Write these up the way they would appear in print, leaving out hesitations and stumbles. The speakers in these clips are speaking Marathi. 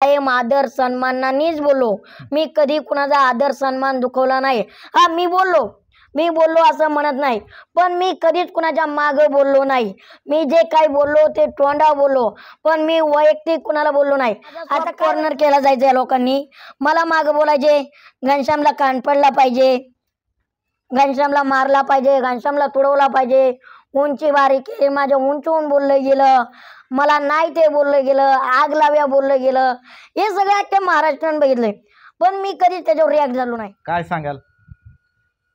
कायम आदर सन्मानानेच बोललो. मी कधी कुणाचा आदर सन्मान दुखवला नाही. हा मी बोललो असं म्हणत नाही, पण मी कधीच कुणाच्या मागं बोललो नाही. मी जे काही बोललो ते तोंडा बोललो, पण मी वैयक्तिक कुणाला बोललो नाही. आता कॉर्नर केला जायचं या लोकांनी. मला मागं बोलायचे, घनश्यामला कान पडला पाहिजे, घनश्यामला मारला पाहिजे, घनश्यामला तुडवला पाहिजे, उंची बारीक माझ्या उंचवून बोललं गेलं, मला नाही ते बोललं गेलं, आग लाव्या बोललं गेलं. हे सगळं अख्ख्या महाराष्ट्रानं बघितलंय, पण मी कधीच त्याच्यावर रिॲक्ट झालो नाही. काय सांगाल,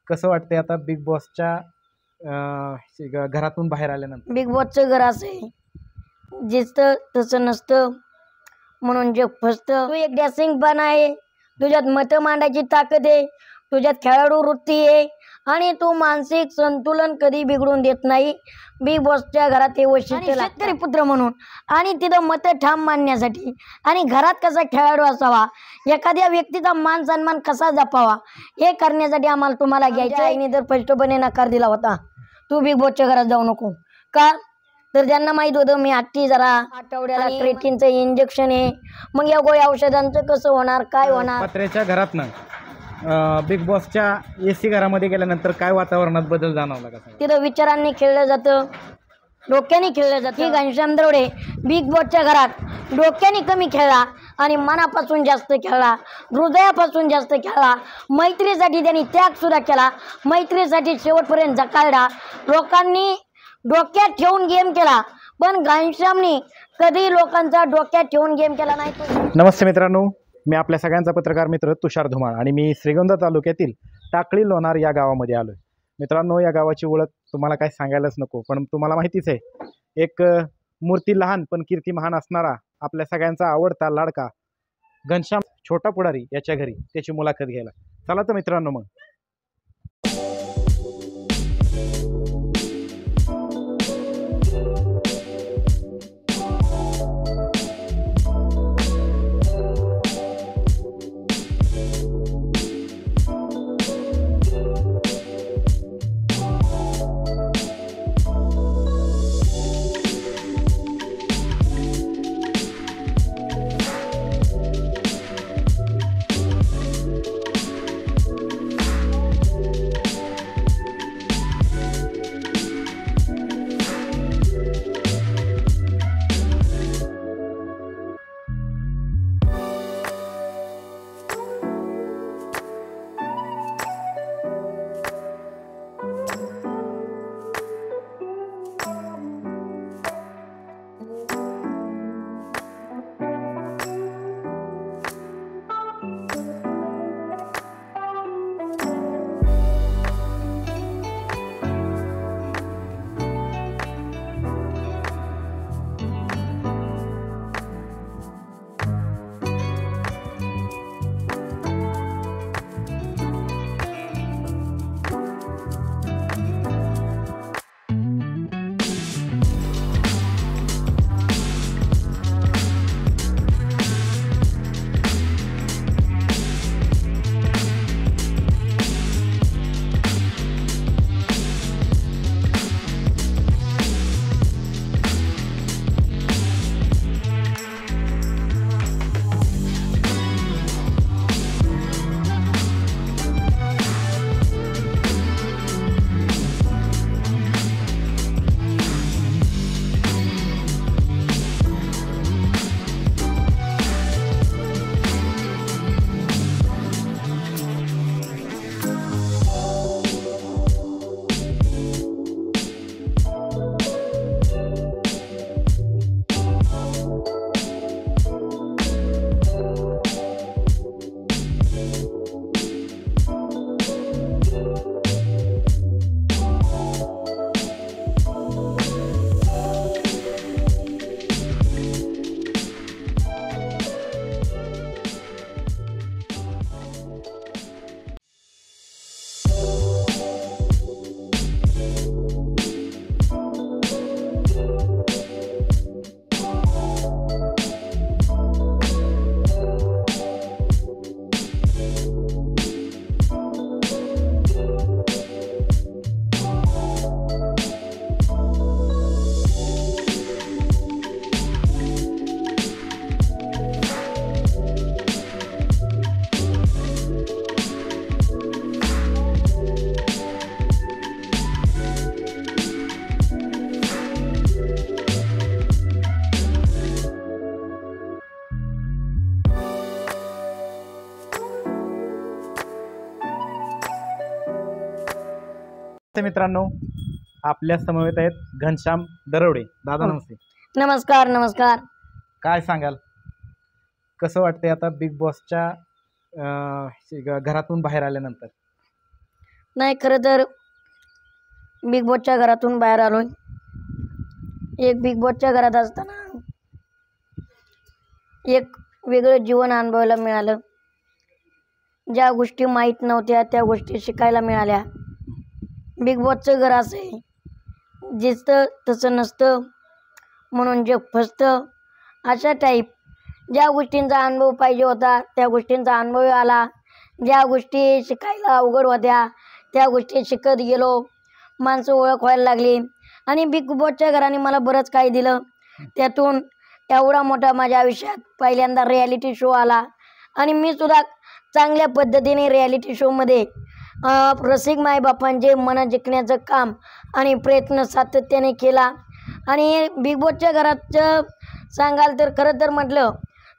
कसं वाटतंय आता बिग बॉसच्या घरातून बाहेर आल्यानंतर? बिग बॉसचं घर असं आहे, जिसतं तसं नसतं म्हणून जग फसतं. तू एक ड्रेसिंग पण आहे, तुझ्यात मतं मांडायची ताकद आहे, तुझ्यात खेळाडू वृत्ती आहे आणि तू मानसिक संतुलन कधी बिघडून देत नाही. बिग बॉसच्या घरात हे वैशिष्ट्य शेतकरी पुत्र म्हणून आणि तिथं मतं ठाम मांडण्यासाठी आणि घरात कसा खेळाडू असावा, एखाद्या व्यक्तीचा मान सन्मान कसा जपावा हे करण्यासाठी आम्हाला तुम्हाला घ्यायचं. आईने तर स्पष्टपणे नकार दिला होता, तू बिग बॉसच्या घरात जाऊ नको. का तर त्यांना माहित होतं मी हट्टी जरा, आठवड्याला क्रेटिनचं इंजेक्शन आहे, मग या गोळ्या औषधांचं कसं होणार, काय होणार. पत्र्याच्या घरातनं बिग बॉसच्या AC घरामध्ये गेल्यानंतर काय वातावरणात बदल जाणवला का? तिथं विचारांनी खेळलं जातं, डोक्याने खेळलं जातं. घनश्याम दरोडे बिग बॉसच्या घरात डोक्याने कमी खेळला आणि मनापासून जास्त खेळला, हृदयापासून जास्त खेळला. मैत्रीसाठी त्यांनी त्याग सुद्धा केला, मैत्रीसाठी शेवटपर्यंत जकाळला. लोकांनी डोक्यात ठेवून गेम केला, पण घनश्यामनी कधी लोकांचा डोक्यात ठेवून गेम केला नाही. नमस्ते मित्रांनो, मी आपल्या सगळ्यांचा पत्रकार मित्र तुषार धुमाळ आणि मी श्रीगोंदा तालुक्यातील टाकळी लोणार या गावामध्ये आलो. मित्रांनो, या गावाची ओळख तुम्हाला काय सांगायलाच नको, पण तुम्हाला माहितीच आहे, एक मूर्ती लहान पण कीर्ती महान असणारा आपल्या सगळ्यांचा आवडता लाडका घनश्याम छोटा पुढारी याच्या घरी त्याची मुलाखत घ्यायला चला तर मित्रांनो. मग मित्रांनो, आपल्या समवेत आहेत घनश्याम दरवडे. दादा नमस्ते. नमस्कार. नमस्कार. काय सांगाल, कसं वाटतंय आता बिग बॉसच्या घरातून बाहेर आल्यानंतर? नाही, खरं तर बिग बॉसच्या घरातून बाहेर आलोय. एक बिग बॉसच्या घरात असताना एक वेगळं जीवन अनुभवायला मिळालं. ज्या गोष्टी माहीत नव्हत्या त्या गोष्टी शिकायला मिळाल्या. बिग बॉसचं घर असं आहे, जिथं तसं नसतं म्हणून जग फसतं. अशा टाईप ज्या गोष्टींचा अनुभव पाहिजे होता त्या गोष्टींचा अनुभव आला. ज्या गोष्टी शिकायला अवघड होत्या त्या गोष्टी शिकत गेलो. माणसं ओळख व्हायला लागली आणि बिग बॉसच्या घराने मला बरंच काही दिलं. त्यातून एवढा मोठा माझ्या आयुष्यात पहिल्यांदा रिॲलिटी शो आला आणि मी सुद्धा चांगल्या पद्धतीने रिॲलिटी शोमध्ये रसिक मायबापांचे मन जिंकण्याचं काम आणि प्रयत्न सातत्याने केला. आणि बिग बॉसच्या घराचं सांगाल तर खरं तर म्हटलं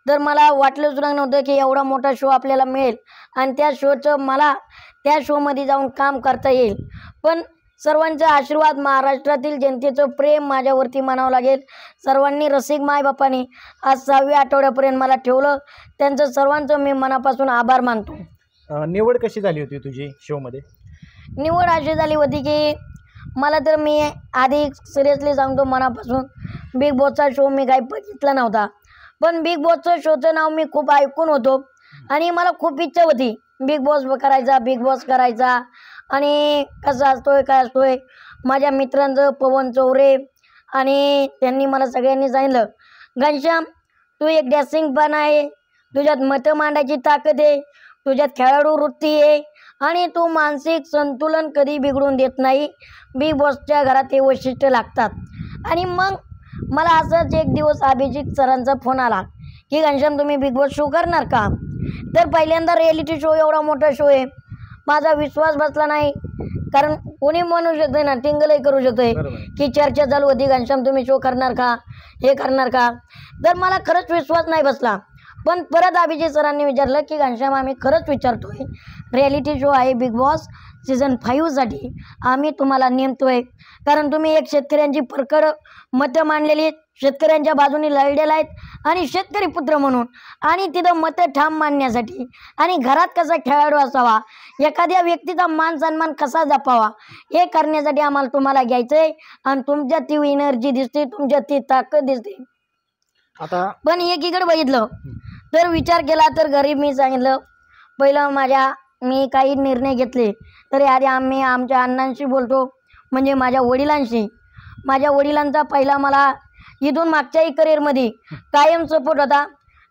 तर मला वाटलं सुद्धा नव्हतं की एवढा मोठा शो आपल्याला मिळेल आणि त्या शोचं मला त्या शोमध्ये जाऊन काम करता येईल. पण सर्वांचा आशीर्वाद, महाराष्ट्रातील जनतेचं प्रेम माझ्यावरती म्हणावं लागेल. सर्वांनी रसिक मायबापांनी आज 6व्या आठवड्यापर्यंत मला ठेवलं. त्यांचं सर्वांचं मी मनापासून आभार मानतो. निवड कशी झाली होती तुझी शोमध्ये? निवड अशी झाली होती की मला तर मी आधी सिरियसली सांगतो मनापासून, बिग बॉसचा शो मी काही बघितला नव्हता. पण बिग बॉसचं शोचं नाव मी खूप ऐकून होतो आणि मला खूप इच्छा होती बिग बॉस करायचा, बिग बॉस करायचा. आणि कसा असतोय काय असतोय. माझ्या मित्रांचं पवन चौरे आणि त्यांनी मला सगळ्यांनी सांगितलं, घनश्याम तू एक डॅसिंग आहे, तुझ्यात मतं मांडायची ताकद आहे, तुझ्यात खेळाडू वृत्ती आहे आणि तू मानसिक संतुलन कधी बिघडून देत नाही. बिग बॉसच्या घरात हे वैशिष्ट्य लागतात. आणि मग मला असंच एक दिवस अभिजित सरांचा फोन आला की घनश्याम तुम्ही बिग बॉस शो करणार का? तर पहिल्यांदा रिॲलिटी शो एवढा मोठा शो आहे, माझा विश्वास बसला नाही. कारण कोणी म्हणू शकते ना, टिंगलही करू शकते की चर्चा चालू होती घनश्याम तुम्ही शो करणार का, हे करणार का. तर मला खरंच विश्वास नाही बसला. पण परत अभिजित सरांनी विचारलं की घनश्याम आम्ही खरंच विचारतोय, रिॲलिटी शो आहे बिग बॉस सीझन 5साठी आम्ही तुम्हाला नेमतोय. कारण तुम्ही एक शेतकऱ्यांची परखड मतं मांडलेली आहेत, शेतकऱ्यांच्या बाजूने लढलेला आहेत आणि शेतकरी पुत्र म्हणून आणि तिथं मतं ठाम मांडण्यासाठी आणि घरात कसा खेळाडू असावा, एखाद्या व्यक्तीचा मान सन्मान कसा जपावा हे करण्यासाठी आम्हाला तुम्हाला घ्यायचं आहे. आणि तुमच्यात ती एनर्जी दिसते, तुमच्यात ती ताकद दिसते. आता पण एकीकडे बघितलं तर विचार केला तर घरी मी सांगितलं, पहिलं मी काही निर्णय घेतले तरी आधी आम्ही आमच्या अण्णांशी बोलतो, म्हणजे माझ्या वडिलांशी. माझ्या वडिलांचा पहिला मला इथून मागच्याही करिअरमध्ये कायम सपोर्ट होता.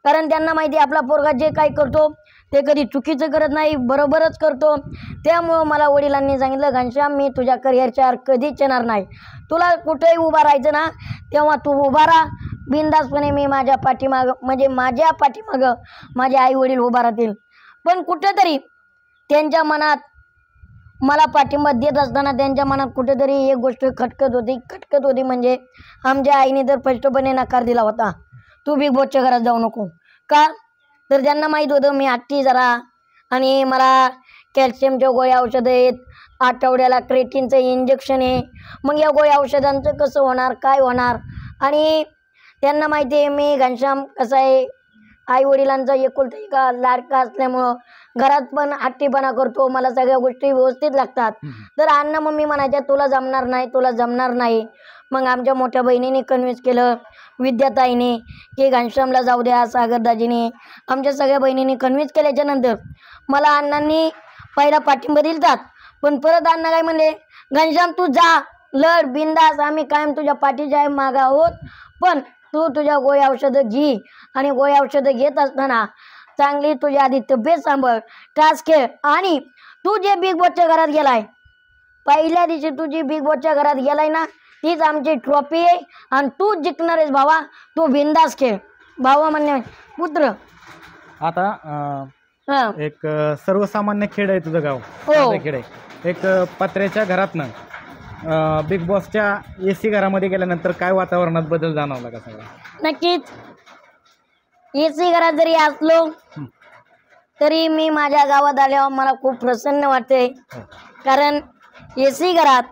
कारण त्यांना माहिती आपला पोरगा जे काही करतो ते कधी चुकीचं करत नाही, बरोबरच करतो. त्यामुळं मला वडिलांनी सांगितलं, घनश्याम मी तुझ्या करिअरच्या कधीच येणार नाही, तुला कुठेही उभा राहायचं ना तेव्हा तू उभा राहा बिनधास्तपणे. मी माझ्या पाठीमागं म्हणजे माझ्या पाठीमागं माझे आई वडील उभा राहतील. पण कुठेतरी त्यांच्या मनात मला पाठिंबा देत असताना त्यांच्या मनात कुठेतरी एक गोष्ट खटकत होती म्हणजे आमच्या आईने तर स्पष्टपणे नकार दिला होता, तू बिग बॉसच्या घरात जाऊ नको. का तर त्यांना माहीत होतं मी हट्टी जरा आणि मला कॅल्शियमच्या गोळ्या औषधं आहेत, आठवड्याला क्रेटिनचं इंजेक्शन आहे. मग या गोळ्या औषधांचं कसं होणार, काय होणार. आणि त्यांना माहिती आहे मी घनश्याम कसा आहे, आई वडिलांचा एकुलता एक लाडका असल्यामुळं घरात पण हट्टीपणा करतो, मला सगळ्या गोष्टी व्यवस्थित लागतात. तर अण्णा मम्मी म्हणायच्या तुला जमणार नाही, तुला जमणार नाही. मग आमच्या मोठ्या बहिणीने कन्व्हिन्स केलं, विद्याताईने, की घनश्यामला जाऊ द्या, सागरदाजीने, आमच्या सगळ्या बहिणींनी कन्व्हिन्स केल्याच्या नंतर मला अण्णांनी पहिला पाठिंबा दिलतात. पण परत अण्णा काय म्हणले, घनश्याम तू जा, लढ बिंदास, आम्ही कायम तुझ्या पाठीच्या आहे मागं आहोत. पण तू तुझ्या गोळ्या औषधं घे आणि गोळ्या औषधं घेत असताना चांगली तुझ्या आधी तब्येत सांभाळ, टास्क खेळ. आणि तू जे बिग बॉसच्या घरात गेलाय, पहिल्या दिवशी तू जी बिग बॉसच्या घरात गेलाय ना तीच आमची ट्रॉफी आहे आणि तू जिंकणार आहेस भावा, तू बिंदास खेळ. भावा म्हणणे पुत्र. आता एक सर्वसामान्य खेळ आहे तुझं गाव, खेळ आहे. एक पत्र्याच्या घरातनं बिग बॉसच्या AC घरामध्ये गेल्यानंतर काय वातावरणात बदल जाणवला का सगळा? नक्कीच. AC घरात जरी असलो तरी मी माझ्या गावात आल्यावर मला खूप प्रसन्न वाटते. कारण एसी घरात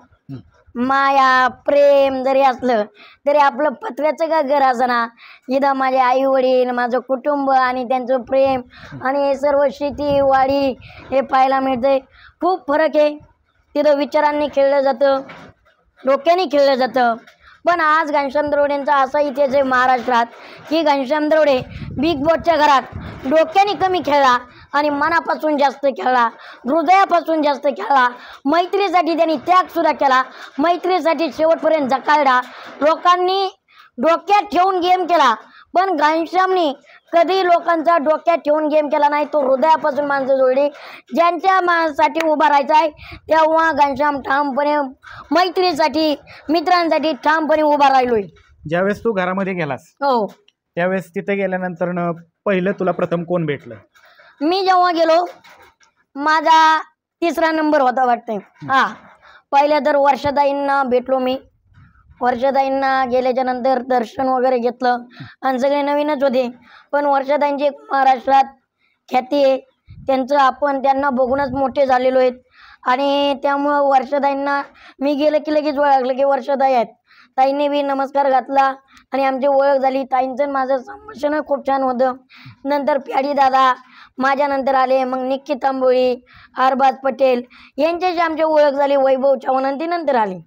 माया प्रेम जरी असलं तरी आपलं पत्र्याचं का घर असना, इथं माझे आई वडील, माझं कुटुंब आणि त्यांचं प्रेम आणि हे सर्व शेती वाडी हे पाहायला मिळतंय. खूप फरक आहे. तिथं विचारांनी खेळलं जातं, डोक्याने खेळलं जातं. पण आज घनश्याम दरोडेंचा असा इतिहास आहे महाराष्ट्रात की घनश्याम दरोडे बिग बॉसच्या घरात डोक्याने कमी खेळला आणि मनापासून जास्त खेळला, हृदयापासून जास्त खेळला. मैत्रीसाठी त्यांनी त्यागसुद्धा केला, मैत्रीसाठी शेवटपर्यंत झकाळला. लोकांनी डोक्यात ठेवून गेम केला, पण घनश्यामनी कधी लोकांचा डोक्यात ठेवून गेम केला नाही. तो हृदयापासून माणसं जोडली. ज्यांच्या साठी उभा राहायचा आहे तेव्हा घनश्याम ठामपणे मैत्रीसाठी, मित्रांसाठी ठामपणे उभा राहिलोय. ज्यावेळेस तू घरामध्ये गेलास हो, त्यावेळेस तिथे गेल्यानंतर पहिलं तुला प्रथम कोण भेटलं? मी जेव्हा गेलो माझा 3रा नंबर होता वाटतंय. हा, पहिल्या तर वर्षाताईंना भेटलो मी. वर्षाताईंना गेल्याच्या नंतर दर्शन वगैरे घेतलं आणि सगळे नवीनच होते. पण वर्षाताईंची एक महाराष्ट्रात ख्याती आहे, आपण त्यांना बघूनच मोठे झालेलो आहेत. आणि त्यामुळं वर्षाताईंना मी गेलं की लगेच ओळखलं की वर्षाताई आहेत. ताईंनी बी नमस्कार घातला आणि आमची ओळख झाली. ताईंचं माझं संभाषण खूप छान होतं. नंतर प्याडी दादा माझ्यानंतर आले, मग निक्की तांबोळी, अरबाज पटेल यांच्याशी आमची ओळख झाली. वैभव चव्हाण ती नंतर आली.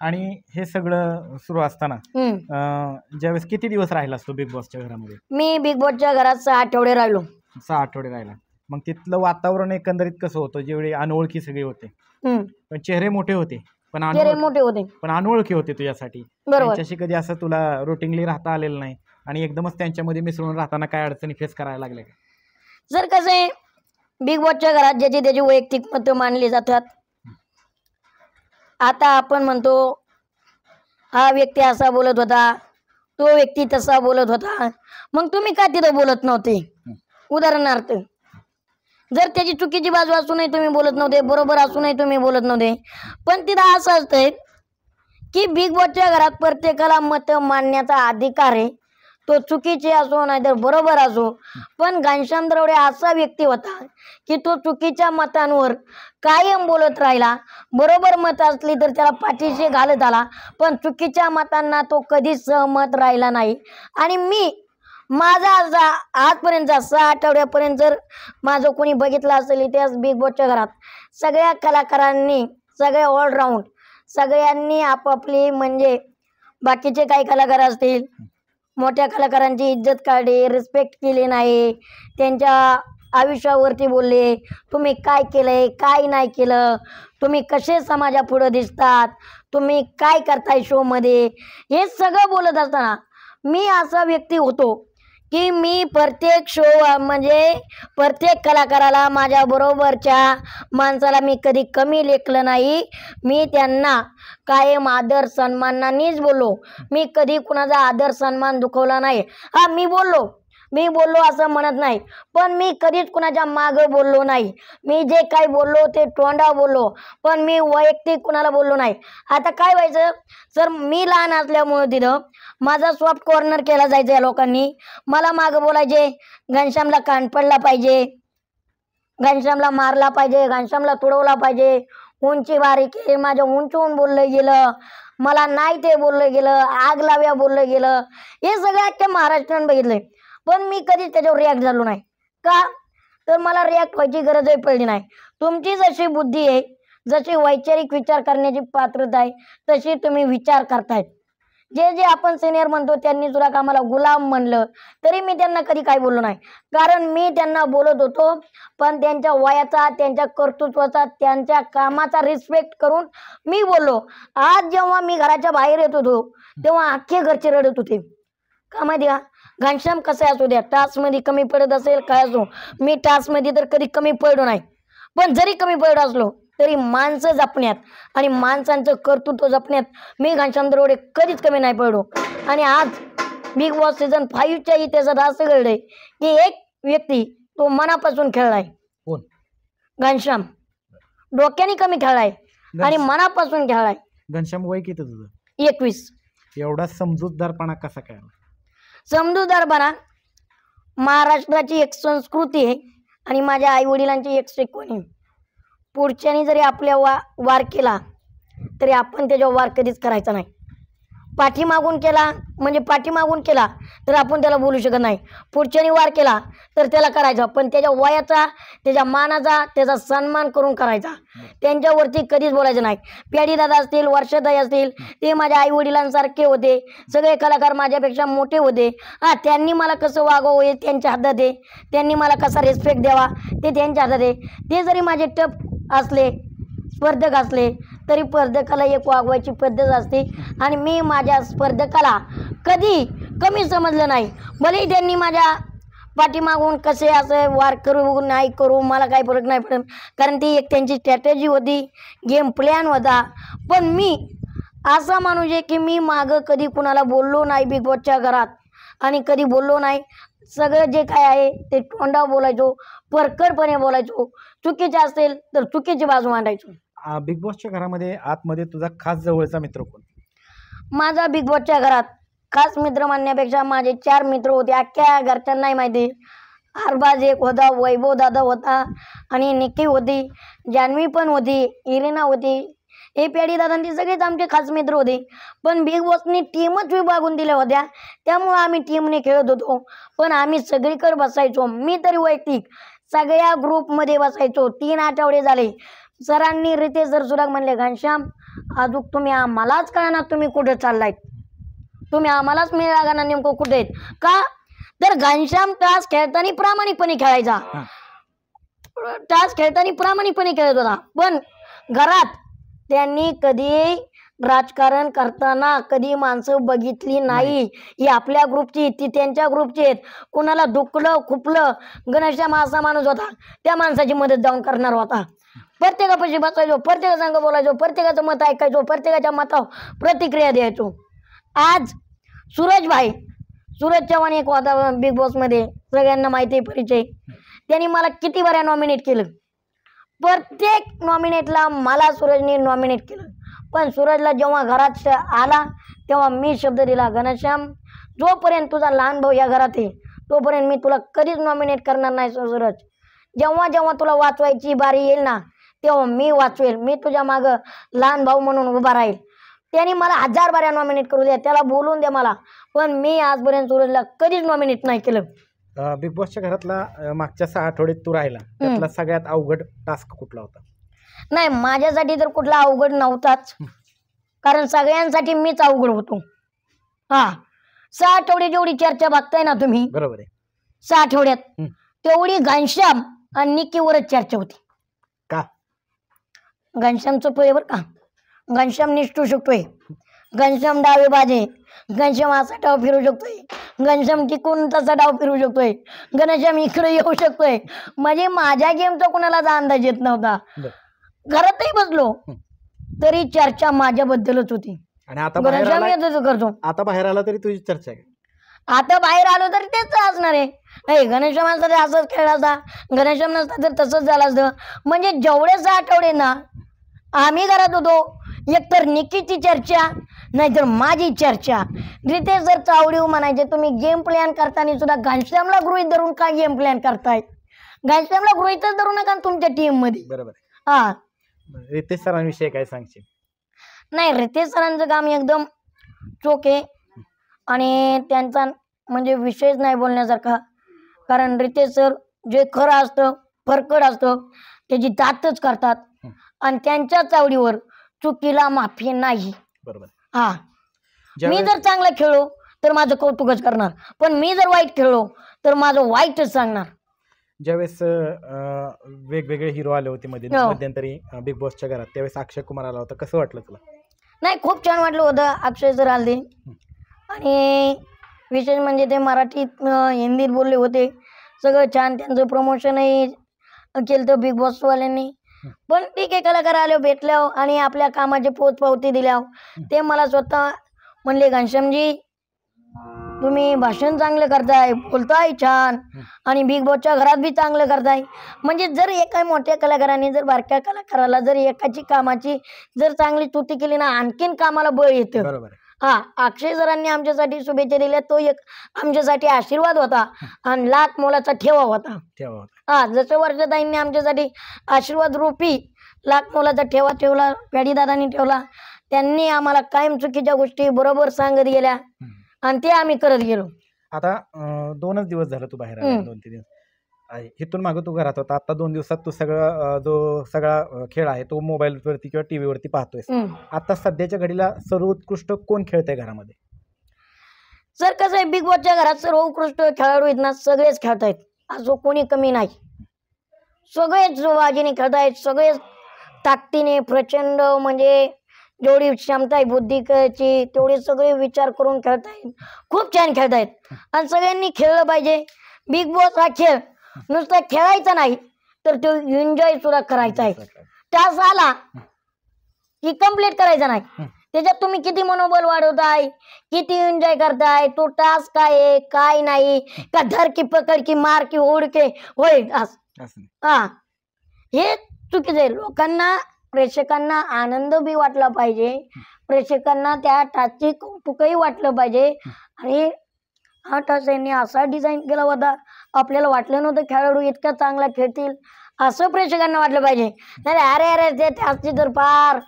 आणि हे सगळं सुरू असताना ज्यावेळेस किती दिवस राहिलास तू बिग बॉसच्या घरामध्ये? मी बिग बॉसच्या घरात 6 आठवडे राहिलो. 6 आठवडे राहिला. मग तिथलं वातावरण एकंदरीत कसं होतं? जेवढे अनोळखी सगळे होते, पण चेहरे मोठे होते, पण मोठे होते, पण अनोळखी होते तुझ्यासाठी. त्यांच्याशी कधी असं तुला रुटीनली राहता आलेलं नाही आणि एकदमच त्यांच्यामध्ये मिसळून राहताना काय अडचणी फेस करायला लागल्या? जर कसं आहे, बिग बॉसच्या घरात ज्याची त्याची वैयक्तिक मतं मानली जातात. आता आपण म्हणतो हा व्यक्ती असा बोलत होता, तो व्यक्ती तसा बोलत होता, मग तुम्ही का तिथं बोलत नव्हते? उदाहरणार्थ, जर त्याची चुकीची बाजू असूनही तुम्ही बोलत नव्हते, बरोबर असूनही तुम्ही बोलत नव्हते. पण तिथं असं असतंय की बिग बॉसच्या घरात प्रत्येकाला मतं मांडण्याचा अधिकार आहे. तो चुकीचे असो नाहीतर बरोबर असो. पण घनश्याम दरोडे असा व्यक्ती होता की तो चुकीच्या मतांवर कायम बोलत राहिला. बरोबर मत असली तर त्याला पाठीशी घालत आला, पण चुकीच्या मतांना तो कधीच सहमत राहिला नाही. आणि मी माझा आजपर्यंत 6 आठवड्यापर्यंत जर माझं कोणी बघितलं असेल इतिहास बिग बॉसच्या घरात, सगळ्या कलाकारांनी, सगळे ऑलराऊंड सगळ्यांनी आपापली, म्हणजे बाकीचे काही कलाकार असतील, मोठ्या कलाकारांची इज्जत काढली, रिस्पेक्ट केली नाही, त्यांच्या आयुष्यावरती बोलले, तुम्ही काय केलंय, काय नाही केलं, तुम्ही कसे समाजापुढे दिसतात, तुम्ही काय करताय शोमध्ये, हे सगळं बोलत असताना मी असा व्यक्ती होतो की मी प्रत्येक शो, म्हणजे प्रत्येक कलाकाराला, माझ्या बरोबरच्या माणसाला मी कधी कमी लेखलं नाही. मी त्यांना कायम आदर सन्मानानेच बोललो. मी कधी कुणाचा आदर सन्मान दुखवला नाही. हा, मी बोललो असं म्हणत नाही, पण मी कधीच कुणाच्या मागं बोललो नाही. मी जे काही बोललो ते तोंडा बोललो, पण मी वैयक्तिक कुणाला बोललो नाही. आता काय व्हायचं सर, मी लहान असल्यामुळे तिथं माझा सॉफ्ट कॉर्नर केला जायचा. या लोकांनी मला मागं बोलायचे, घनश्यामला कान पडला पाहिजे, घनश्यामला मारला पाहिजे, घनश्यामला तुडवला पाहिजे, उंची बारीक आहे, माझ्या उंचवून बोललं गेलं, मला नाही ते बोललं गेलं, आग लाव्या बोललं गेलं. हे सगळं अख्ख्या महाराष्ट्रानं बघितलंय, पण मी कधीच त्याच्यावर रिॲक्ट झालो नाही. का तर मला रिॲक्ट व्हायची गरजही पडली नाही. तुमची जशी बुद्धी आहे, जशी वैचारिक विचार करण्याची पात्रता आहे, तशी तुम्ही विचार करतायत. जे आपण सिनियर म्हणतो त्यांनी सुद्धा का मला गुलाम म्हणलं तरी मी त्यांना कधी काही बोललो नाही, कारण मी त्यांना बोलत होतो पण त्यांच्या वयाचा, त्यांच्या कर्तृत्वाचा, त्यांच्या कामाचा रिस्पेक्ट करून मी बोललो. आज जेव्हा मी घराच्या बाहेर येत होतो तेव्हा अख्खे घरचे रडत होते. का माहिती का, घनश्याम कसे असू द्या, टास्कमध्ये कमी पडत असेल काय असो, मी टास्कमध्ये तर कधी कमी पडलो नाही. पण जरी कमी पडत असलो तरी माणसं जपण्यात आणि माणसांचं कर्तृत्व जपण्यात मी घनश्याम दरोडे कधीच कमी नाही पडलो. आणि आज बिग बॉस सीझन 5च्या इतिहासात असं घडलंय की एक व्यक्ती तो मनापासून खेळलाय. कोण? घनश्याम. डोक्याने कमी खेळलाय आणि मनापासून खेळलाय. घनश्याम वय किती तुझं? 21. एवढा समजूतदारपणा कसा काय? समजूतदारपणा महाराष्ट्राची एक संस्कृती आहे आणि माझ्या आई वडिलांची एक शिकवण आहे. पुढच्यानी जरी आपल्या वार केला तरी आपण त्याच्यावर वार कधीच करायचा नाही. पाठीमागून केला म्हणजे पाठीमागून केला तर आपण त्याला बोलू शकत नाही. पुढच्यानी वार केला तर त्याला करायचा, पण त्याच्या वयाचा, त्याच्या मानाचा, त्याचा सन्मान करून करायचा. त्यांच्यावरती कधीच बोलायचं नाही. प्याडी दादा असतील, वर्षाताई असतील, ते माझ्या आई वडिलांसारखे होते. सगळे कलाकार माझ्यापेक्षा मोठे होते. त्यांनी मला कसं वागावं हे त्यांच्या हातात आहे. त्यांनी मला कसा रिस्पेक्ट द्यावा ते त्यांच्या हातात आहे. ते जरी माझे टप असले, स्पर्धक असले, तरी स्पर्धकाला एक वागवायची पद्धत असते आणि मी माझ्या स्पर्धकाला कधी कमी समजलं नाही. भलेही त्यांनी माझ्या पाठीमागून कसे असं वार करू नाही करू मला काही फरक नाही पडत, कारण ती एक त्यांची स्ट्रॅटेजी होती, गेम प्लॅन होता. पण मी असा माणूस आहे की मी मागं कधी कुणाला बोललो नाही बिग बॉसच्या घरात आणि कधी बोललो नाही. सगळं जे काय आहे ते तोंडावर बोलायचो, परखडपणे बोलायचो. चुकीचे असेल तर चुकीची बाजू मांडायचो. बिग बॉसच्या घरामध्ये आतमध्ये तुझा खास जवळचा मित्र कोण? माझा बिग बॉसच्या घरात खास मित्र म्हणण्यापेक्षा माझे 4 मित्र होते. अख्ख्या घरच्यांना नाही माहिती. अरबाज एक होता, वैभव दादा होता आणि निक्की होती, जान्हवी पण होती, इरिना होती. हे प्याडी दादा ती सगळेच आमचे खास मित्र होते. पण बिग बॉसनी टीमच विभागून दिल्या होत्या, त्यामुळे आम्ही टीमने खेळत होतो. पण आम्ही सगळीकडे बसायचो. मी तरी वैयक्तिक सगळ्या ग्रुपमध्ये बसायचो. 3 आठवडे झाले. सरांनी रितेश सर सुद्धा म्हणले, घनश्याम अजून तुम्ही आम्हालाच कळणार तुम्ही कुठे चाललायत, तुम्ही आम्हालाच मिळाला ना नेमकं कुठे आहेत का. तर घनश्याम टास्क खेळताना प्रामाणिकपणे खेळायचा, टास्क खेळताना प्रामाणिकपणे खेळत होता. पण घरात त्यांनी कधी राजकारण करताना कधी माणसं बघितली नाही. ही आपल्या ग्रुपची, ती त्यांच्या ग्रुपची आहेत. कुणाला दुखलं खुपलं, घनश्याम असा माणूस होता, त्या माणसाची मदत जाऊन करणार होता. प्रत्येकापाशी बसायचो, प्रत्येका संग बोलायचो, प्रत्येकाचं मत ऐकायचो, प्रत्येकाच्या मतावर प्रतिक्रिया द्यायचो. आज सूरज चव्हाण एक होता बिग बॉसमध्ये, सगळ्यांना माहिती आहे परिचय. त्यांनी मला किती बऱ्या नॉमिनेट केलं. प्रत्येक नॉमिनेटला मला सूरजने नॉमिनेट केलं. पण सूरजला जेव्हा घरात आला तेव्हा मी शब्द दिला, घनश्याम जोपर्यंत तुझा लहान भाऊ या घरात आहे तोपर्यंत मी तुला कधीच नॉमिनेट करणार नाही. सूरज, जेव्हा जेव्हा तुला वाचवायची बारी येईल ना तेव्हा मी वाचवेल. मी तुझ्या मागं लहान भाऊ म्हणून उभा राहील. त्यांनी मला 1000 बाऱ्या नॉमिनेट करू द्या, त्याला बोलून द्या मला, पण मी आजपर्यंत सूरजला कधीच नॉमिनेट नाही केलं. बिग बॉसच्या घरातला मागच्या 6 आठवड्यात तू राहिला, त्यातला सगळ्यात अवघड टास्क कुठला होता? नाही, माझ्यासाठी तर कुठला अवघड नव्हताच, कारण सगळ्यांसाठी मीच अवघड होतो. 6 आठवडे जेवढी चर्चा बघताय ना तुम्ही, बरोबर आहे, 6 आठवड्यात तेवढी घनश्याम आणि निक्कीवरच चर्चा होती. का? घनश्यामचं पै बरं का, घनश्याम निष्ठू शकतोय, घनश्याम डावे बाजे, घनश्याम असा डाव फिरू शकतोय, घनश्याम टिकून तसा डाव फिरू शकतोय, घनश्याम इकडे येऊ शकतोय. म्हणजे माझ्या गेमचा कुणालाच अंदाज येत नव्हता. घरातही बसलो तरी चर्चा माझ्याबद्दलच होती. आणि आता घनश्याम येतच करतो. आता बाहेर आला तरी तुझी चर्चा आहे. आता बाहेर आलो तरी तेच असणार आहे. घनश्याम असता तर असंच खेळला असता, घनश्याम नसता तर तसंच झालं असतं. म्हणजे जेवढे 6 आठवडे ना आम्ही घरात होतो, एकतर निक्कीची चर्चा नाहीतर माझी चर्चा. रितेश जर चावडीव म्हणायचे, तुम्ही गेम प्लॅन करताना सुद्धा घनश्यामला गृहीत धरून का गेम प्लॅन करताय? घनश्यामला गृहीतच धरू नका तुमच्या टीम मध्ये. बरोबर. रितेश सरांविषयी काय सांगशील? नाही, रितेश सरांचं काम एकदम चोख आहे आणि त्यांचा म्हणजे विषयच नाही बोलण्यासारखा. कारण रितेश सर जे खरं असतं, फरकड असतं, त्याची दातच करतात आणि त्यांच्या चावडीवर चुकीला माफी नाही. बरोबर. मी जर चांगला खेळलो तर माझं कौतुकच करणार, पण मी जर वाईट खेळलो तर माझं वाईटच सांगणार. ज्यावेळेस वेगवेगळे हिरो आले होते मध्यंतरी बिग बॉसच्या घरात, त्यावेळेस अक्षय कुमार आला होता, कसं वाटलं तुला? नाही, खूप छान वाटलं होतं. अक्षय सर आले आणि विशेष म्हणजे ते मराठीत हिंदीत बोलले होते, सगळं छान. त्यांचं प्रमोशनही केलं तर बिग बॉसवाल्यांनी. पण ठीक आहे, कलाकार आले भेटल्यावर आणि आपल्या कामाची पोचपावती दिल्यावर ते मला स्वतः म्हणले, घनश्यामजी तुम्ही भाषण चांगलं करताय, बोलताय छान आणि बिग बॉसच्या घरात बी चांगलं करताय. म्हणजे जर एका मोठ्या कलाकाराने जर बारक्या कलाकाराला जर एकाची कामाची जर चांगली स्तुती केली ना, आणखीन कामाला बळ येतं. बरोबर. अक्षय सरांनी आमच्यासाठी शुभेच्छा दिल्या, तो एक आमच्यासाठी आशीर्वाद होता आणि लाख मोलाचा ठेवा होता. जसं वर्षाताईंनी आमच्यासाठी आशीर्वाद रूपी लाख मोलाचा ठेवला पॅडीदादांनी ठेवला. त्यांनी आम्हाला कायम चुकीच्या गोष्टी बरोबर सांगत गेल्या आणि ते आम्ही करत गेलो. आता 2च दिवस झालं तू बाहेर आला, 2-3 दिवस इथून मागं तू घरात होता. आता 2 दिवसात तू जो सगळा खेळ आहे तो मोबाईलवरती किंवा टीव्ही वरती पाहतोय. आता सध्याच्या घडीला सर्वोत्कृष्ट कोण खेळतंय घरामध्ये? सर कसं आहे, बिग बॉसच्या घरात सर्वोत्कृष्ट खेळाडू आहेत ना, सगळेच खेळतायत, असं कोणी कमी नाही. सगळेच बाजीने खेळतायत, सगळेच ताकदीने प्रचंड, म्हणजे जेवढी क्षमता आहे बुद्धीची तेवढे सगळे विचार करून खेळतायत. खूप छान खेळतायत आणि सगळ्यांनी खेळलं पाहिजे. बिग बॉस हा खेळ नुसता खेळायचा नाही तर तो एन्जॉय सुद्धा करायचा आहे. टास्क आला की कम्प्लीट करायचा नाही. त्याच्यात तुम्ही किती मनोबल वाढवताय, किती एन्जॉय करताय, तो टास्क काय आहे काय नाही, का धर की पकड की मार की ओढ के होय हा, हे चुकीचं आहे. लोकांना प्रेक्षकांना आनंद बी वाटला पाहिजे, प्रेक्षकांना त्या टास्कची कौतुकही वाटलं पाहिजे. आणि हा टास्क यांनी असा डिझाईन केला होता, आपल्याला वाटलं नव्हतं खेळाडू इतका चांगला खेळतील, असं प्रेक्षकांना वाटलं पाहिजे. नाही अरे अरे ते टास्कची तर फार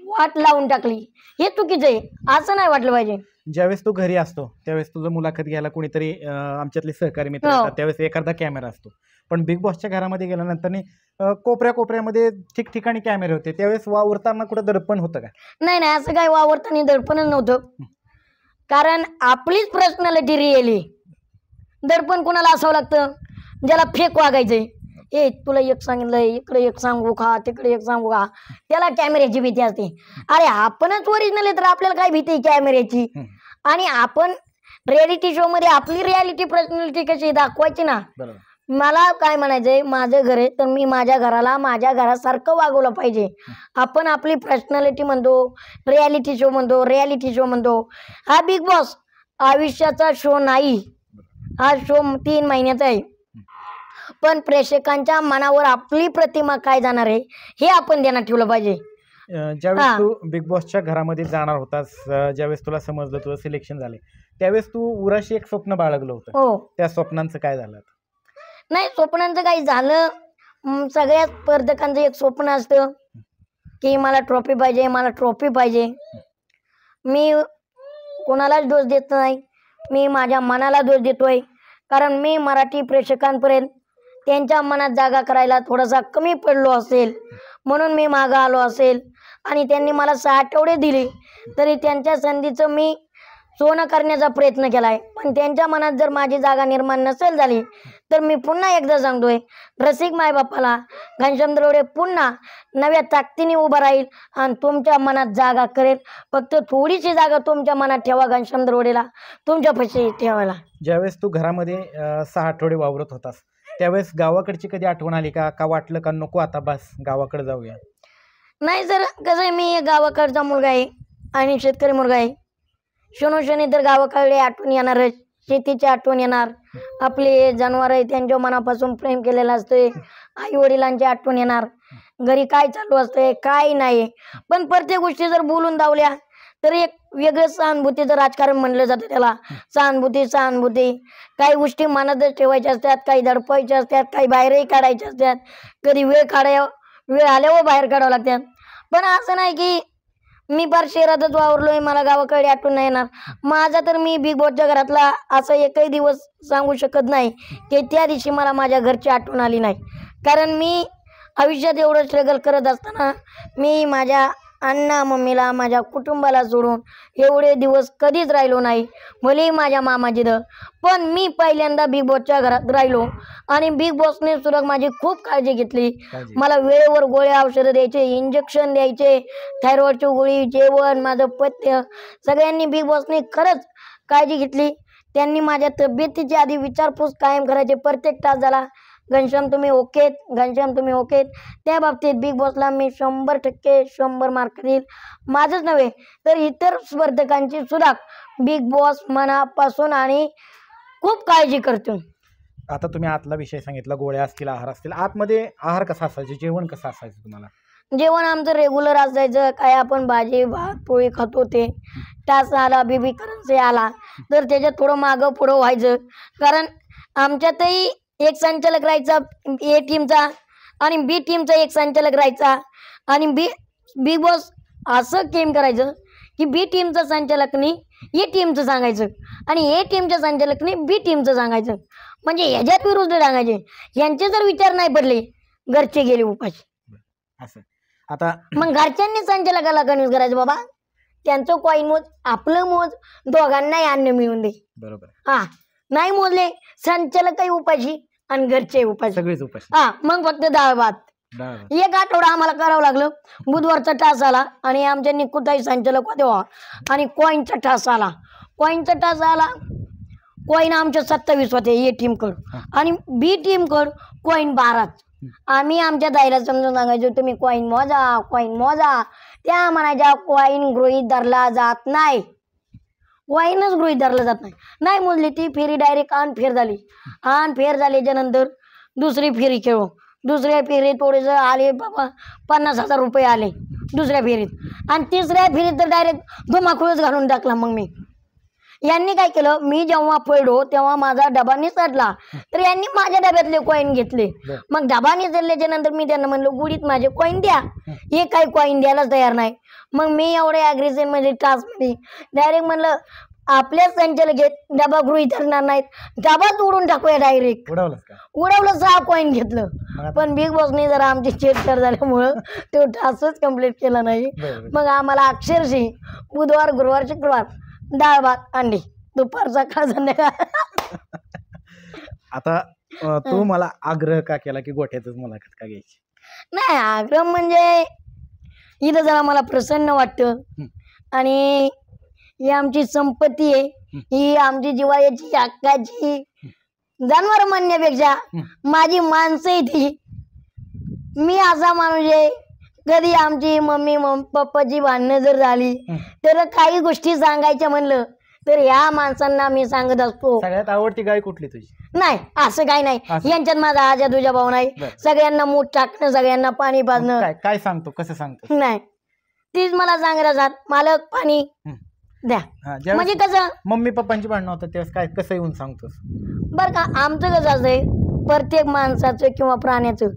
वाट लावून टाकली, हे चुकीचं आहे, असं नाही वाटलं पाहिजे. ज्यावेळेस तू घरी असतो त्यावेळेस तुझं मुलाखत घ्यायला कोणीतरी आमच्यातले सहकारी मित्र असतात, त्यावेळेस एखादा कॅमेरा असतो. पण बिग बॉसच्या घरामध्ये गेल्यानंतर कोपऱ्यामध्ये ठिकठिकाणी कॅमेरे होते. त्यावेळेस वावरताना कुठं दडपण होतं का? नाही नाही, असं काही वावरताना दडपणच नव्हतं, कारण आपलीच पर्सनॅलिटी रिअली. दडपण कोणाला असावं लागतं? ज्याला फेक वागायचंय, ए तुला एक सांगितलंय, इकडे एक सांगू का तिकडे एक सांगू का, त्याला कॅमेऱ्याची भीती असते. अरे आपणच ओरिजिनल आहे तर आपल्याला काय भीती कॅमेऱ्याची? आणि आपण रियालिटी शो मध्ये आपली रियालिटी पर्सनॅलिटी कशी दाखवायची ना. मला काय म्हणायचंय, माझं घर आहे तर मी माझ्या घराला माझ्या घरासारखं वागवलं पाहिजे. आपण आपली पर्सनॅलिटी म्हणतो, रियालिटी शो म्हणतो. हा बिग बॉस आयुष्याचा शो नाही, हा शो 3 महिन्याचा आहे. पण प्रेक्षकांच्या मनावर आपली प्रतिमा काय जाणार आहे हे आपण ध्यानात ठेवलं पाहिजे. ज्यावेळेस तू बिग बॉसच्या घरामध्ये जाणार होतास, ज्यावेळेस तुला समजलं तुझं सिलेक्शन झाले, त्यावेळेस तू उराशी एक स्वप्न बाळगलं होतं. हो, त्या स्वप्नांचं काय झालं? नाही स्वप्नांचं काही झालं, सगळ्याच स्पर्धकांचं एक स्वप्न असतं की मला ट्रॉफी पाहिजे, मला ट्रॉफी पाहिजे. मी कोणालाच दोष देत नाही, मी माझ्या मनाला दोष देतोय. कारण मी मराठी प्रेक्षकांपर्यंत त्यांच्या मनात जागा करायला थोडासा कमी पडलो असेल, म्हणून मी मागं आलो असेल. आणि त्यांनी मला 6 आठवडे दिले तरी त्यांच्या संधीचं मी सोनं करण्याचा प्रयत्न केलाय. पण त्यांच्या मनात जर माझी जागा निर्माण नसेल झाली तर मी पुन्हा एकदा सांगतोय, रसिक मायबापाला घनश्याम दरोडे पुन्हा नव्या ताकदीने उभा राहील आणि तुमच्या मनात जागा करेल. फक्त थोडीशी जागा तुमच्या मनात ठेवा, घनश्याम दरोडेला तुमच्यापाशी ठेवायला. ज्यावेळेस तू घरामध्ये 6 आठवडे वावरत होतास त्यावेळेस गावाकडची कधी आठवण आली का? का वाटलं का नको आता बस गावाकडे जाऊया? नाही सर, कसं आहे, मी गावाकडचा मुलगा आहे आणि शेतकरी मुलगा आहे. शनी तर गावाकडे आठवण येणारच, शेतीची आठवण येणार, आपले जनावर आहे त्यांच्या मनापासून प्रेम केलेलं असतंय, आई वडिलांची आठवण येणार, घरी काय चालू असतंय काय नाही. पण प्रत्येक गोष्टी जर बोलून दावल्या तर एक वेगळं सहानुभूतीचं राजकारण म्हणलं जातं त्याला. सहानुभूती काही गोष्टी मनातच ठेवायच्या असतात, काही दडपायच्या असतात, काही बाहेरही काढायच्या असतात, कधी वेळ आल्यावर बाहेर काढावं लागतात. पण असं नाही की मी फार शहरातच वावरलोय मला गावाकडे आठवण नाही येणार. माझा तर मी बिग बॉसच्या घरातला असा एकही दिवस सांगू शकत नाही की त्या दिवशी मला माझ्या घरची आठवण आली नाही. कारण मी आयुष्यात एवढं स्ट्रगल करत असताना मी माझ्या अण्णा मम्मीला माझ्या कुटुंबाला सोडून एवढे दिवस कधीच राहिलो नाही, भलेही माझ्या मामाजीनं. पण मी पहिल्यांदा बिग बॉसच्या घरात राहिलो आणि बिग बॉसने सुद्धा माझी खूप काळजी घेतली. मला वेळेवर गोळ्या औषधं द्यायचे, इंजेक्शन द्यायचे, थायरॉइडची गोळी, जेवण, माझं पथ्य, सगळ्यांनी बिग बॉसने खरंच काळजी घेतली. त्यांनी माझ्या तब्येतीची आधी विचारपूस कायम करायचे. प्रत्येक तास झाला, घनश्याम तुम्ही ओकेत, घनश्याम तुम्ही ओकेत. त्या बाबतीत बिग बॉसला मी 100% 100 मार्क देईल. माझंच नव्हे तर इतर स्पर्धकांची सुद्धा बिग बॉस मनापासून आणि खूप काळजी करतो. आता तुम्ही आतला विषय सांगितला, गोळ्या असतील, आहार असतील. आतमध्ये आहार कसा असायचा, जेवण कसं असायचं तुम्हाला? जेवण आमचं रेग्युलर असायचं. काय आपण भाजी भात पोळी खात होते. टास आला, बीबी करन्सी आला तर त्याच्यात थोडं मागं पुढं व्हायचं. कारण आमच्यातही एक संचालक राहायचा ए टीमचा आणि बी टीमचा एक संचालक राहायचा आणि बिग बॉस असं गेम करायचं की बी टीमचं संचालकनी ए टीमचं सांगायचं आणि ए टीमच्या संचालकनी बी टीमचं सांगायचं. म्हणजे ह्याच्यात विरुद्ध सांगायचे. यांचे जर विचार नाही पडले घरचे गेले उपाशी. असं आता मग घरच्यांनी संचालकाला कन्व्हिन्स करायचं बाबा त्यांचं कॉईन मोज आपलं मोज दोघांनाही अन्न मिळून दे. बरोबर हा नाही मोजले संचालकही उपाशी आणि घरचे उपाशी. सगळेच उपाशी. हा मग फक्त डाळ भात. एक आठवडा आम्हाला करावं लागलं. बुधवारचा टास आला आणि आमच्या निकुताई संचालक होते आणि कॉईनचा टास आला. कॉईनचा टास आला. कॉईन आमच्या 27 होते ए टीम कड आणि बी टीम कड कॉईन 12. आम्ही आमच्या दाईला समजून सांगायचो तुम्ही कॉईन मोजा कॉईन मोजा. त्या म्हणायच्या कॉईन गृहीत धरला जात नाही. कॉईनच गृहीत धरला जात नाही. नाही मोजली ती फेरी डायरेक्ट अनफेअर झाली. अनफेअर झाल्याच्या नंतर दुसरी फेरी खेळू. दुसऱ्या फेरीत थोडेसे आले बाबा 50,000 रुपये आले दुसऱ्या फेरीत आणि तिसऱ्या फेरीत तर डायरेक्ट धुमाकूळच घालून टाकला. मग मी यांनी काय केलं मी जेव्हा पडलो तेव्हा माझा डबा निसटला तर यांनी माझ्या डब्यातले कॉईन घेतले. मग डबा निसटल्याच्या नंतर मी त्यांना म्हणलं गुडीत माझे कॉईन द्या. हे काही कॉईन द्यायलाच तयार नाही. मग मी एवढे अग्रेसिव्ह मध्ये टास्कमध्ये डायरेक्ट म्हणलं आपल्याच संचालक डबा गृहीत धरणार नाहीत डबाच उडून टाकूया डायरेक्ट. उडवलं 6 कॉईन घेतलं. पण बिग बॉसने जरा आमची चेष्टर झाल्यामुळं तो टास्कच कम्प्लीट केला नाही. मग आम्हाला अक्षरशः बुधवार गुरुवार शुक्रवार डाळ भात अंडी दुपार सकाळ संध्याकाळ. आता तू मला आग्रह का केला की गोठ्यातच मुलाखत का घ्यायची? नाही आग्रह म्हणजे इथं जरा मला प्रसन्न वाटतं आणि ही आमची संपत्ती आहे. ही आमची जिवाळ्याची हक्काची जनावर म्हणण्यापेक्षा माझी माणसं आहे ती. मी असा माणूस आहे कधी आमची मम्मी पप्पाची भांडणं जर झाली तर काही गोष्टी सांगायच्या म्हणलं तर ह्या माणसांना मी सांगत असतो. सगळ्यात आवडती गाय कुठली तुझी? नाही असं काही नाही. यांच्यात माझा आजा तुझा भाऊ नाही. सगळ्यांना मूठ टाकणं सगळ्यांना पाणी पाजणं काय सांगतो कसं सांगतो? नाही तीच मला सांगत असतात मालक पाणी द्या. म्हणजे कसं मम्मी पप्पांची भांडणं होतं तेव्हा काय कसं येऊन सांगतोस? बरं का आमचं कसं असतंय प्रत्येक माणसाचं किंवा प्राण्याचं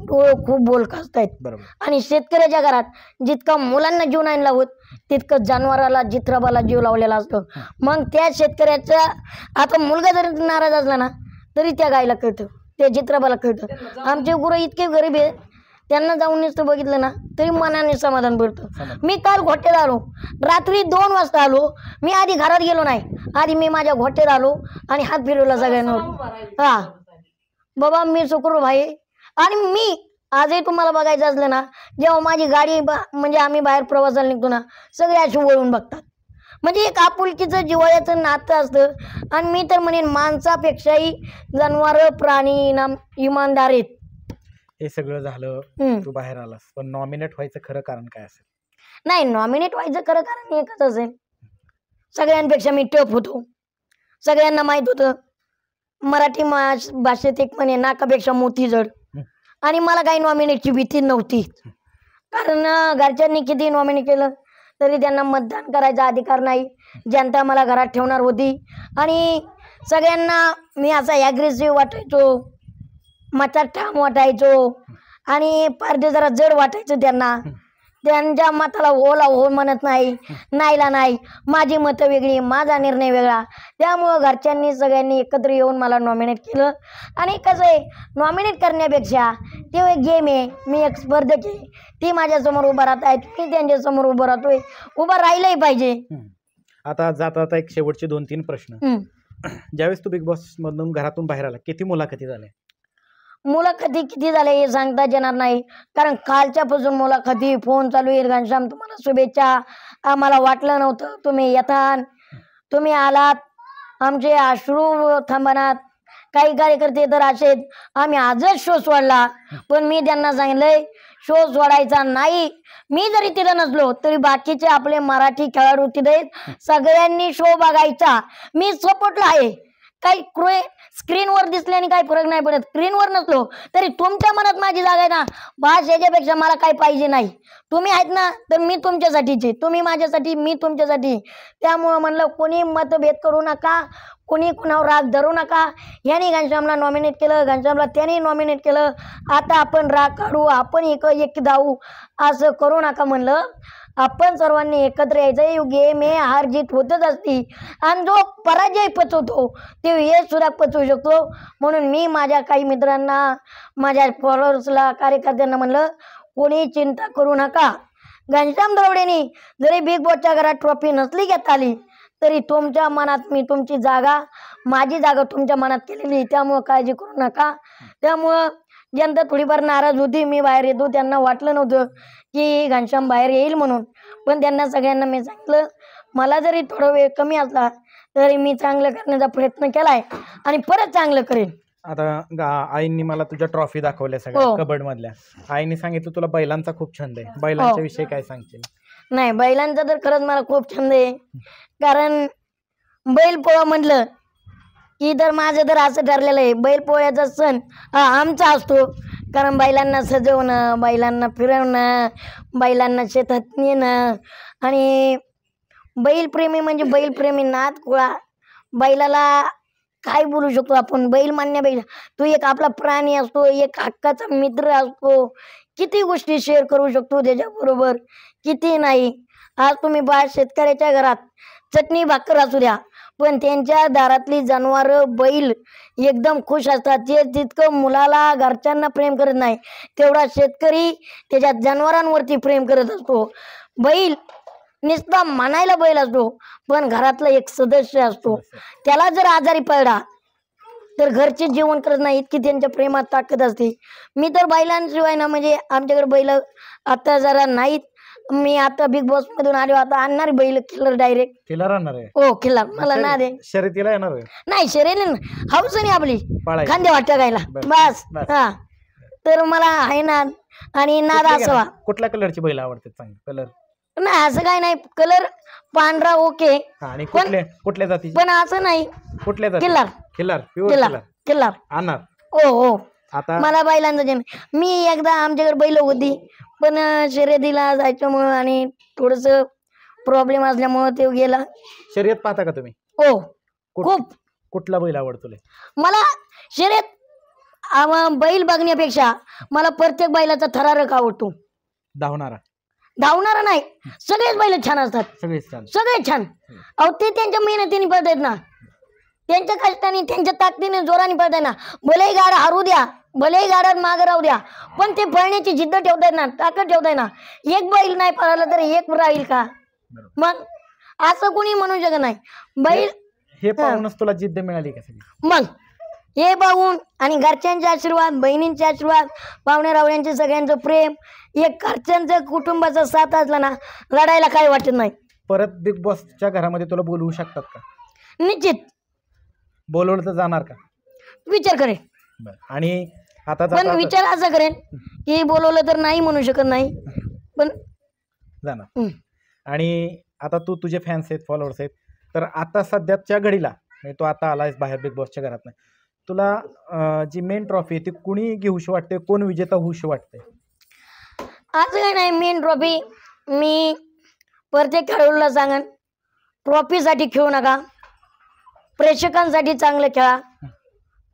डोळं खूप बोलक असतायत. आणि शेतकऱ्याच्या घरात जितका मुलांना जीव नाही लावत तितकं जनावराला जित्राबाला जीव लावलेला असतो. मग त्या शेतकऱ्याचा आता मुलगा जरी नाराज असला ना तरी त्या गायला कळतं त्या जित्राबाला कळतं. आमचे गुरं इतके गरीब आहे त्यांना जाऊन नुसतं बघितलं ना तरी मनाने समाधान भरतं. मी काल घोट्यात आलो रात्री 2 वाजता आलो. मी आधी घरात गेलो नाही. आधी मी माझ्या घोट्यात आलो आणि हात फिरवला सगळ्यांवर. हा बाबा मी शुक्र भाई. आणि मी आजही तुम्हाला बघायचं असलं ना जेव्हा माझी गाडी म्हणजे आम्ही बाहेर प्रवासाला निघतो ना सगळे अशी वळून बघतात. म्हणजे एक आपुलकीचं जिव्हाळ्याचं नातं असतं. आणि मी तर म्हणेन माणसापेक्षाही जनावर प्राणी इमानदार आहेत. हे सगळं झालं तू बाहेर आलास पण नॉमिनेट व्हायचं खरं कारण काय असेल? नाही नॉमिनेट व्हायचं खरं कारण एकच असेल सगळ्यांपेक्षा मी टफ होतो. सगळ्यांना माहित होतं मराठी भाषेत एक म्हणे नाकापेक्षा मोती जड. आणि मला काही नॉमिनेटची भीती नव्हती कारण घरच्यांनी किती नॉमिनेट केलं तरी त्यांना मतदान करायचा अधिकार नाही. जनता मला घरात ठेवणार होती आणि सगळ्यांना मी असा ॲग्रेसिव्ह वाटायचो मतात ठाम वाटायचो आणि पारदे जरा जड वाटायचं त्यांना. त्यांच्या मताला ओला हो म्हणत नाही नाहीला नाही. माझी मतं वेगळी माझा निर्णय वेगळा. त्यामुळं घरच्यांनी सगळ्यांनी एकत्र येऊन मला नॉमिनेट केलं. आणि कसं आहे नॉमिनेट करण्यापेक्षा ते एक गेम आहे. मी एक स्पर्धक आहे. ती माझ्यासमोर उभं राहत आहेत मी त्यांच्यासमोर उभं राहतोय. उभं राहिलंही पाहिजे. आता जाता एक शेवटचे 2-3 प्रश्न. ज्यावेळेस तू बिग बॉस मधून घरातून बाहेर आला किती मुलाखती झाल्या? मुलाखती किती झाले हे सांगता येणार नाही कारण कालच्यापासून मुलाखती फोन चालू आहे. घनश्याम तुम्हाला शुभेच्छा. आम्हाला वाटलं नव्हतं तुम्ही येतात. तुम्ही आलात. आमचे अश्रू थांबनात. काही कार्यकर्ते तर असे आम्ही आजच शो सोडला पण मी त्यांना सांगितलंय शो सोडायचा नाही. मी जरी तिथं नसलो तरी बाकीचे आपले मराठी खेळाडू तिथे सगळ्यांनी शो बघायचा. मी सपोर्टला आहे. काही स्क्रीनवर दिसल्याने काही फरक नाही पडत. स्क्रीनवर नसलो तरी तुमच्या मनात माझी जागा आहे ना बस. याच्यापेक्षा मला काही पाहिजे नाही. तुम्ही आहेत ना तर मी तुमच्यासाठीचे. तुम्ही माझ्यासाठी मी तुमच्यासाठी. त्यामुळं म्हणलं कोणी मतभेद करू नका. कोणी कुणावर राग धरू नका. याने घनश्यामला नॉमिनेट केलं, घनश्यामला त्याने नॉमिनेट केलं, आता आपण राग काढू, आपण एक जाऊ, असं करू नका म्हणलं. आपण सर्वांनी एकत्र यायचं. गेम हे हार जीत होतच असती आणि जो पराजय पचवतो ते हे सुद्धा पचवू शकतो. म्हणून मी माझ्या काही मित्रांना, माझ्या फॉलोअर्सला, कार्यकर्त्यांना म्हणलं, कोणी चिंता करू नका. घनश्याम दरोडेने जरी बिग बॉसच्या घरात ट्रॉफी नसली घेता आली तरी तुमच्या मनात मी तुमची जागा, माझी जागा तुमच्या मनात केलेली, त्यामुळं काळजी करू नका. त्यामुळं जनता थोडीफार नाराज होती. मी बाहेर येतो, त्यांना वाटलं नव्हतं की घनश्याम बाहेर येईल म्हणून, पण त्यांना सगळ्यांना मी सांगितलं, मला जरी थोडा वेळ कमी असला तरी मी चांगलं करण्याचा प्रयत्न केलाय आणि परत चांगलं करेन. आता आईंनी मला तुझ्या ट्रॉफी दाखवल्या सगळ्या कबड मधल्या. आईने सांगितलं तुला बैलांचा खूप छंद आहे, बैलांच्या विषयी काय सांगशील? नाही, बैलांचा तर खरंच मला खूप छंद आहे. कारण बैल पोळा म्हटलं की तर माझं तर असं ठरलेलं आहे, बैल पोळ्याचा सण हा आमचा असतो. कारण बैलांना सजवणं, बैलांना फिरवणं, बैलांना शेतात नेणं आणि बैलप्रेमी म्हणजे बैलप्रेमी नाद कुळा. बैलाला काय बोलू शकतो आपण, बैल मानण्यापेक्षा तो एक आपला प्राणी असतो, एक हक्काचा मित्र असतो. किती गोष्टी शेअर करू शकतो त्याच्याबरोबर, किती नाही. आज तुम्ही शेतकऱ्याच्या घरात चटणी भाकर असू द्या, पण त्यांच्या दारातली जनावरं बैल एकदम खुश असतात. ते जितकं मुलाला, घरच्यांना प्रेम करत नाही तेवढा शेतकरी त्याच्या जनावरांवरती प्रेम करत असतो. बैल नुसता म्हणायला बैल असतो, पण घरातला एक सदस्य असतो. त्याला जर आजारी पडला तर घरचे जेवण करत नाही, इतकी त्यांच्या प्रेमात ताकद असते. मी तर बैलांशिवाय ना, म्हणजे आमच्याकडे बैल आता जरा नाहीत. मी आता बिग बॉस मधून आलो, आता आणणार बैल किल्लर, डायरेक्ट किल्लर आणणार आहे. हो किल्लर, मला ना दे. शर्यतीला येणार नाही, शर्यत हाऊस नाही आपली, पाळायची. खांदे वाटतं गायला बस. हा, तर मला आहे नाद आणि नाद असावा. कुठल्या कलरची बैल आवडते? सांग कलर. नाही असं काय नाही, कलर पांढरा ओके, आणि कुठल्या जाती? पण असं नाही, कुठल्या जाती? किल्लर किल्लर, किल्लर किल्लर आणणार. हो हो. आता मला बैलांचा जन्म, मी एकदा आमच्याकडे बैल होती, पण शर्यतीला जायच्यामुळं आणि थोडस प्रॉब्लेम असल्यामुळं ते गेला. शर्यत पाहता का तुम्ही? हो खूप. कुठला बैल आवडतो? मला शर्यत बैल बघण्यापेक्षा मला प्रत्येक बैलाचा थरारक आवडतो. धावणारा नाही, सगळेच बैल छान असतात, सगळे छान. अहो ते त्यांच्या मेहनतीने पळतायत ना, त्यांच्या कष्टाने, त्यांच्या ताकदीने, जोराने पळताय ना. भलेही गाडा हरू द्या, भलेही गाड्यात मागे राहू द्या, पण ते पळण्याची जिद्द ठेवतायत ना, ताकद ठेवताय ना. एक बैल नाही पळाला तर एक राहील का? मग असं कोणी म्हणू शकत नाही. बैल हे पाहूनच तुला जिद्द मिळाली का? मग हे पाहून आणि घरच्यांचे आशीर्वाद, बहिणींचे आशीर्वाद, पाहुण्या रावळ्यांचे सगळ्यांचं प्रेम, एक घरच्यांचं कुटुंबाचा साथ असला ना, लढायला काही वाटत नाही. परत बिग बॉसच्या घरामध्ये तुला बोलवू शकतात का? निश्चित बोलवलं तर जाणार का? विचार करेन. आणि आता पण विचार असा करेन की बोलवलं तर नाही म्हणू शकत नाही, पण जाणार. आणि आता तुझे फॅन्स आहेत, फॉलोअर्स आहेत, तर आता सध्याच्या घडीला तू आता आलायस बाहेर बिग बॉसच्या घरात, नाही तुला जी मेन ट्रॉफी आहे ती कुणी घेऊशी वाटते, कोण विजेता होऊशी वाटते? असं काय नाही, मेन ट्रॉफी मी प्रत्येक खेळाडूला सांगेन, ट्रॉफीसाठी खेळू नका, प्रेक्षकांसाठी चांगलं खेळा.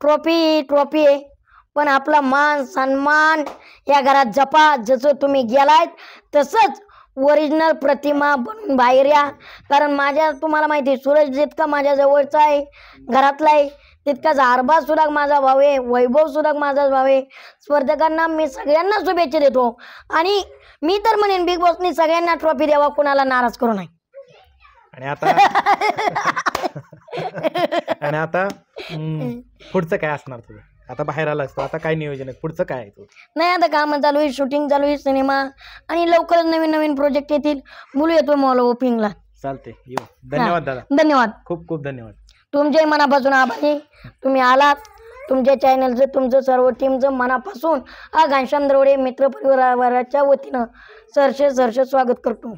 ट्रॉफी आहे, पण आपला मान सन्मान या घरात जपा. जसं तुम्ही गेलायत तसंच ओरिजिनल प्रतिमा बनून बाहेर या. कारण तुम्हाला माहिती आहे, सूरज जितका माझ्या जवळचा आहे, घरातला आहे, तितकाच आरबा सुद्धा माझा भाव आहे, वैभव सुद्धा माझाच भाव आहे. स्पर्धकांना मी सगळ्यांना शुभेच्छा देतो आणि मी तर म्हणेन बिग बॉसनी सगळ्यांना ट्रॉफी द्यावा, कुणाला नाराज करू नये. आणि आता पुढचं काय असणार तुझं? आता बाहेर आला असतो, आता काय नियोजन आहे, पुढचं काय आहे तुझं? नाही, आता काम चालू आहे, शूटिंग चालू आहे, सिनेमा, आणि लवकरच नवीन नवीन प्रोजेक्ट येतील. बोलू येतो मॉल ओपनिंगला. चालते, येऊ. धन्यवाद दादा, धन्यवाद, खूप खूप धन्यवाद. तुमच्याही मनापासून आभारी. तुम्ही आलात, तुमच्या चॅनलचं, तुमचं सर्व टीमचं मनापासून घनश्याम दरोडे मित्र परिवाराच्या वतीनं सहर्ष स्वागत करतो.